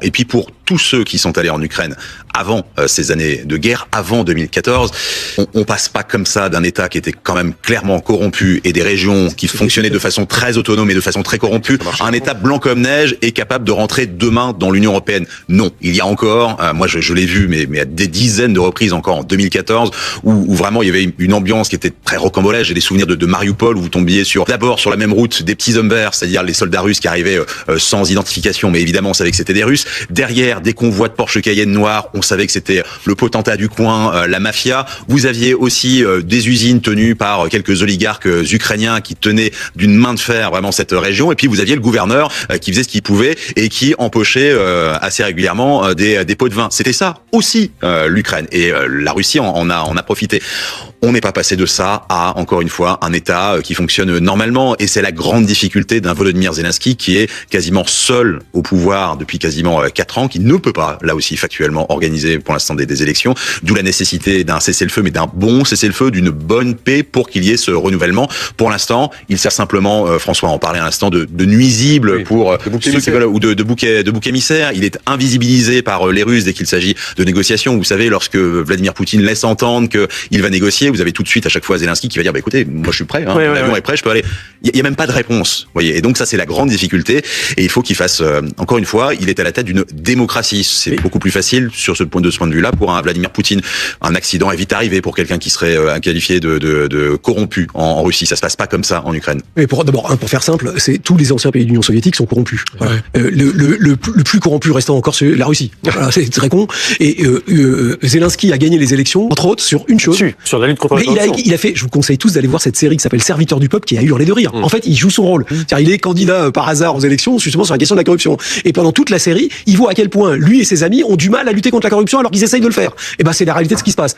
Et puis pour tous ceux qui sont allés en Ukraine avant ces années de guerre, avant 2014, on passe pas comme ça d'un État qui était quand même clairement corrompu et des régions qui fonctionnaient de façon très autonome et de façon très corrompue, à un État blanc comme neige et capable de rentrer demain dans l'Union européenne. Non, il y a encore, moi je l'ai vu, mais à des dizaines de reprises encore en 2014, où vraiment il y avait une ambiance qui était très rocambolesque. J'ai des souvenirs de Mariupol où vous tombiez d'abord sur la même route des petits hommes verts, c'est-à-dire les soldats russes qui arrivaient sans identification, mais évidemment on savait que c'était des Russes. Derrière, des convois de Porsche Cayenne noirs, on savait que c'était le potentat du coin, la mafia. Vous aviez aussi des usines tenues par quelques oligarques ukrainiens qui tenaient d'une main de fer vraiment cette région. Et puis vous aviez le gouverneur qui faisait ce qu'il pouvait et qui empochait assez régulièrement des pots de vin. C'était ça aussi l'Ukraine. Et la Russie en a profité. On n'est pas passé de ça à, encore une fois, un État qui fonctionne normalement. Et c'est la grande difficulté d'un Volodymyr Zelensky qui est quasiment seul au pouvoir depuis quasiment 4 ans, qui ne peut pas, là aussi factuellement, organiser pour l'instant des élections. D'où la nécessité d'un cessez-le-feu, mais d'un bon cessez-le-feu, d'une bonne paix pour qu'il y ait ce renouvellement. Pour l'instant, il sert simplement, François en parlait à l'instant, de nuisible pour ceux qui veulent, ou de bouc émissaire. Il est invisibilisé par les Russes dès qu'il s'agit de négociations. Vous savez, lorsque Vladimir Poutine laisse entendre qu'il va négocier, vous avez tout de suite à chaque fois Zelensky qui va dire bah écoutez, moi je suis prêt, l'avion est prêt, je peux aller. Il y a même pas de réponse, vous voyez. Et donc ça c'est la grande difficulté. Et il faut qu'il fasse encore une fois, il est à la tête d'une démocratie. C'est beaucoup plus facile sur ce point de vue-là pour un Vladimir Poutine. Un accident est vite arrivé pour quelqu'un qui serait qualifié de corrompu en Russie. Ça se passe pas comme ça en Ukraine. Mais pour faire simple, c'est tous les anciens pays de l'Union soviétique sont corrompus. Voilà. Le plus corrompu restant encore, c'est la Russie. Voilà, c'est très con. Et Zelensky a gagné les élections entre autres sur une chose. Sur la lutte contre la corruption. Il a fait. Je vous conseille tous d'aller voir cette série qui s'appelle Serviteur du peuple, qui a hurlé de rire. En fait, il joue son rôle. C'est-à-dire, il est candidat par hasard aux élections, justement sur la question de la corruption. Et pendant toute la série, il voit à quel point lui et ses amis ont du mal à lutter contre la corruption alors qu'ils essayent de le faire. Et ben, c'est la réalité de ce qui se passe.